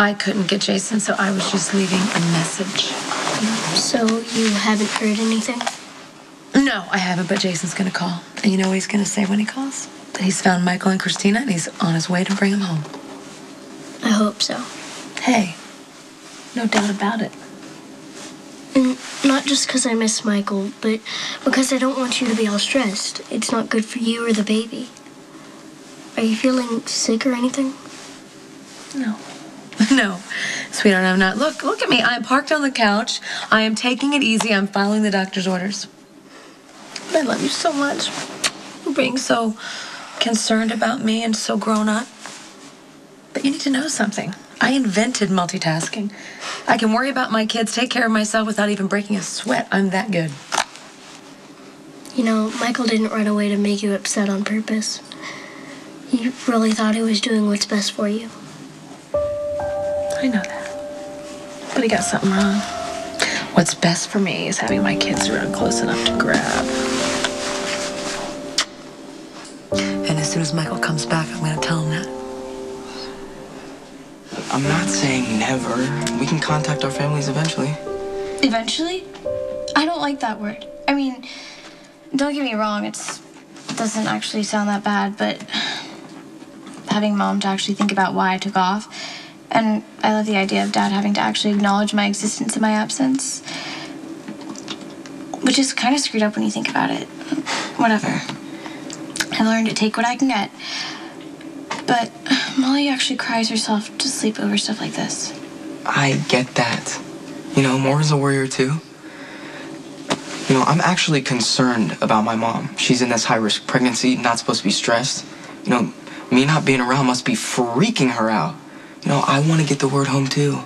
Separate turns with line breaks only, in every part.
I couldn't get Jason, so I was just leaving a message.
So you haven't heard anything?
No, I haven't, but Jason's gonna call. And you know what he's gonna say when he calls? That he's found Michael and Christina and he's on his way to bring them home.
I hope so.
Hey, no doubt about it.
And not just because I miss Michael, but because I don't want you to be all stressed. It's not good for you or the baby. Are you feeling sick or anything?
No. No, sweetheart, I'm not. Look at me. I'm parked on the couch. I am taking it easy. I'm following the doctor's orders. But I love you so much for being so concerned about me and so grown up. But you need to know something. I invented multitasking. I can worry about my kids, take care of myself without even breaking a sweat. I'm that good.
You know, Michael didn't run away to make you upset on purpose. He really thought he was doing what's best for you.
I know that. But he got something wrong. What's best for me is having my kids around close enough to grab. And as soon as Michael comes back, I'm going to tell him that.
I'm not saying never. We can contact our families eventually.
Eventually? I don't like that word. I mean, don't get me wrong, it doesn't actually sound that bad, but having Mom to actually think about why I took off, and I love the idea of Dad having to actually acknowledge my existence in my absence, which is kind of screwed up when you think about it. Whatever. I learned to take what I can get. But Molly actually cries herself to sleep over stuff like this.
I get that. You know, Maura's a warrior too. You know, I'm actually concerned about my mom. She's in this high-risk pregnancy, not supposed to be stressed. You know, me not being around must be freaking her out. You know, I want to get the word home too.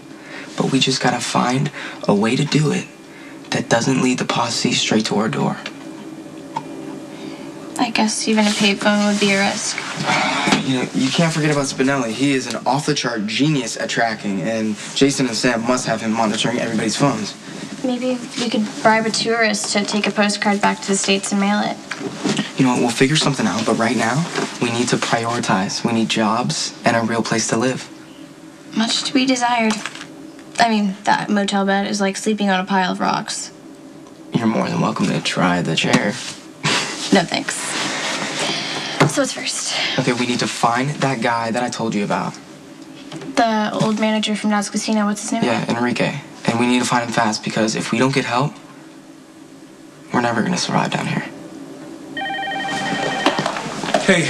But we just gotta find a way to do it that doesn't lead the posse straight to our door.
I guess even a payphone would be a risk.
You know, you can't forget about Spinelli. He is an off-the-chart genius at tracking, and Jason and Sam must have him monitoring everybody's phones.
Maybe we could bribe a tourist to take a postcard back to the States and mail it.
You know what, we'll figure something out, but right now, we need to prioritize. We need jobs and a real place to live.
Much to be desired. I mean, that motel bed is like sleeping on a pile of rocks.
You're more than welcome to try the chair.
No thanks. So what's first?
Okay, we need to find that guy that I told you about.
The old manager from Nad's Casino, what's his name?
Yeah, Enrique. And we need to find him fast because if we don't get help, we're never gonna survive down here.
Hey,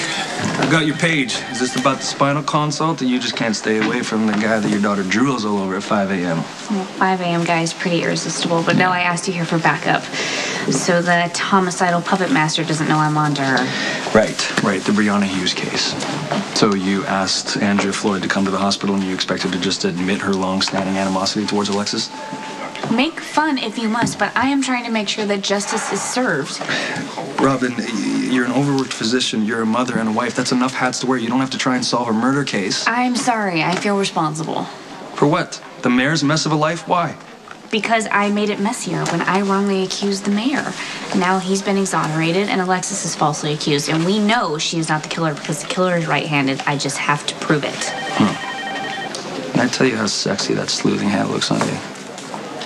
I got your page. Is this about the spinal consult, or you just can't stay away from the guy that your daughter drools all over at 5 a.m.?
Well, 5 a.m. guy is pretty irresistible, but no, I asked you here for backup. So the homicidal puppet master doesn't know I'm onto her.
Right, the Brianna Hughes case. So you asked Andrea Floyd to come to the hospital and you expected to just admit her long-standing animosity towards Alexis?
Make fun if you must, but I am trying to make sure that justice is served.
Robin, you're an overworked physician, you're a mother and a wife. That's enough hats to wear. You don't have to try and solve a murder case.
I'm sorry, I feel responsible.
For what? The mayor's mess of a life? Why?
Because I made it messier when I wrongly accused the mayor. Now he's been exonerated and Alexis is falsely accused. And we know she is not the killer because the killer is right-handed. I just have to prove it.
Can I tell you how sexy that sleuthing hat looks on you?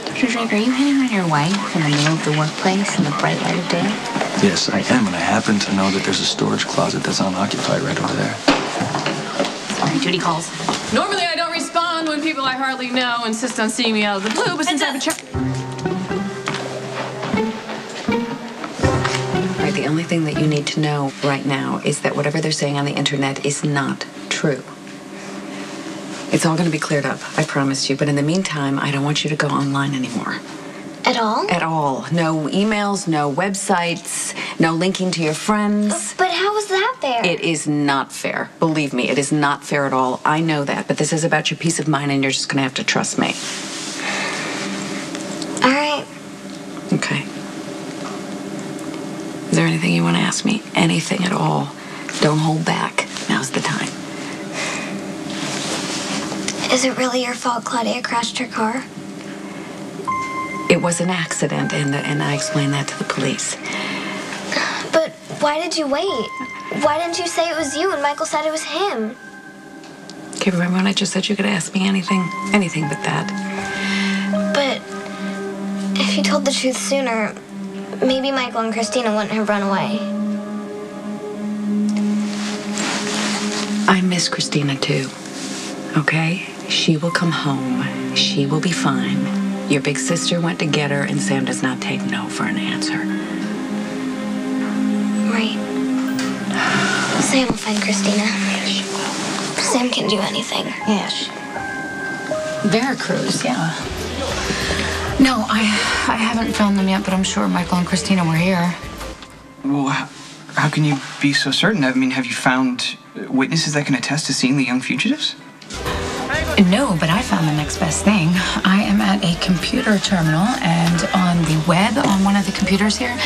Dr. Drake, are you hitting on your wife in the middle of the workplace in the bright light of day?
Yes, I am, and I happen to know that there's a storage closet that's unoccupied right over there.
Sorry, Judy calls.
Normally I don't respond when people I hardly know insist on seeing me out of the blue, but since I have a check...
All right, the only thing that you need to know right now is that whatever they're saying on the internet is not true. It's all going to be cleared up, I promise you. But in the meantime, I don't want you to go online anymore.
At all?
At all. No emails, no websites, no linking to your friends.
But how is that fair?
It is not fair. Believe me, it is not fair at all. I know that. But this is about your peace of mind, and you're just going to have to trust me.
All right.
Okay. Is there anything you want to ask me? Anything at all. Don't hold back. Now's the time.
Is it really your fault Claudia crashed her car?
It was an accident, and I explained that to the police.
But why did you wait? Why didn't you say it was you and Michael said it was him?
Okay, remember when I just said you could ask me anything? Anything but that.
But if you told the truth sooner, maybe Michael and Christina wouldn't have run away.
I miss Christina too. Okay? She will come home. She will be fine. Your big sister went to get her, and Sam does not take no for an answer.
Right. Sam will find Christina.
Yes, she will.
Sam can do anything.
Yes. Veracruz, yeah. No, I haven't found them yet, but I'm sure Michael and Christina were here.
Well, how can you be so certain? I mean, have you found witnesses that can attest to seeing the young fugitives?
No, but I found the next best thing. I am at a computer terminal, and on the web, on one of the computers here,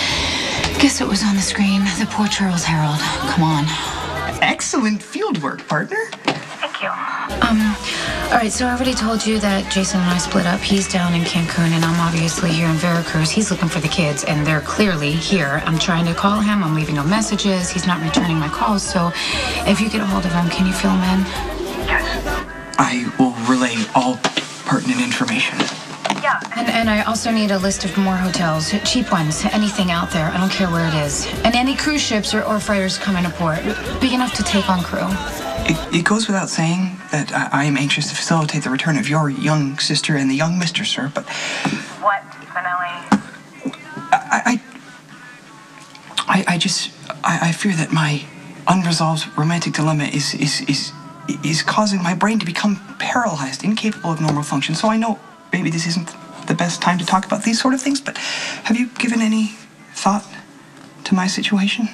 guess what was on the screen? The poor Charles Herald. Come on.
Excellent field work, partner.
Thank you. All right, so I already told you that Jason and I split up. He's down in Cancun, and I'm obviously here in Veracruz. He's looking for the kids, and they're clearly here. I'm trying to call him. I'm leaving him messages. He's not returning my calls, so if you get a hold of him, can you fill him in?
Yes. I will relay all pertinent information.
Yeah. And I also need a list of more hotels, cheap ones, anything out there. I don't care where it is. And any cruise ships or freighters coming to port, big enough to take on crew.
It goes without saying that I am anxious to facilitate the return of your young sister and the young mister, sir, but...
What, Finelli?
I fear that my unresolved romantic dilemma is causing my brain to become paralyzed, incapable of normal function. So I know maybe this isn't the best time to talk about these sort of things, but have you given any thought to my situation?